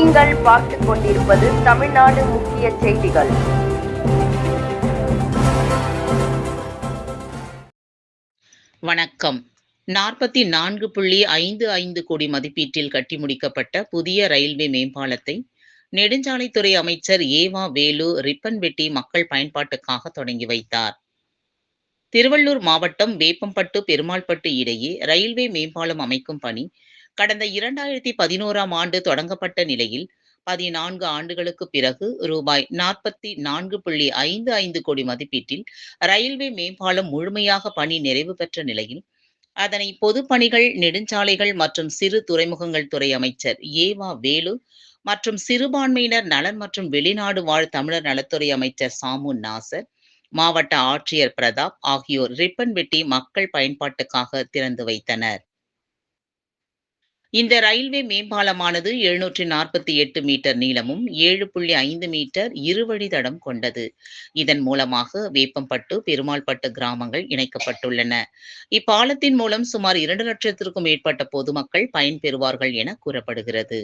நீங்கள் பார்த்துக் கொண்டிருப்பது தமிழ்நாடு முக்கிய செய்திகள். வணக்கம். 44.55 கோடி மதிப்பீட்டில் கட்டி முடிக்கப்பட்ட புதிய ரயில்வே மேம்பாலத்தை நெடுஞ்சாலைத்துறை அமைச்சர் ஏவா வேலு ரிப்பன் வெட்டி மக்கள் பயன்பாட்டுக்காக தொடங்கி வைத்தார். திருவள்ளூர் மாவட்டம் வேப்பம்பட்டு பெருமாள்பட்டு இடையே ரயில்வே மேம்பாலம் அமைக்கும் பணி கடந்த 2011ஆம் ஆண்டு தொடங்கப்பட்ட நிலையில் 14 ஆண்டுகளுக்கு பிறகு ரூபாய் 44.55 கோடி மதிப்பீட்டில் ரயில்வே மேம்பாலம் முழுமையாக பணி நிறைவு பெற்ற நிலையில் அதனை பொதுப்பணிகள், நெடுஞ்சாலைகள் மற்றும் சிறு துறைமுகங்கள் துறை அமைச்சர் ஏவா வேலு மற்றும் சிறுபான்மையினர் நலன் மற்றும் வெளிநாடு வாழ் தமிழர் நலத்துறை அமைச்சர் சாமு நாசர், மாவட்ட ஆட்சியர் பிரதாப் ஆகியோர் ரிப்பன் வெட்டி மக்கள் பயன்பாட்டுக்காக திறந்து வைத்தனர். இந்த ரயில்வே மேம்பாலமானது 748 மீட்டர் நீளமும் 7.5 மீட்டர் இருவழித்தடம் கொண்டது. இதன் மூலமாக வேப்பம்பட்டு, பெருமாள்பட்டு கிராமங்கள் இணைக்கப்பட்டுள்ளன. இப்பாலத்தின் மூலம் சுமார் 2 லட்சத்திற்கும் மேற்பட்ட பொதுமக்கள் பயன்பெறுவார்கள் என கூறப்படுகிறது.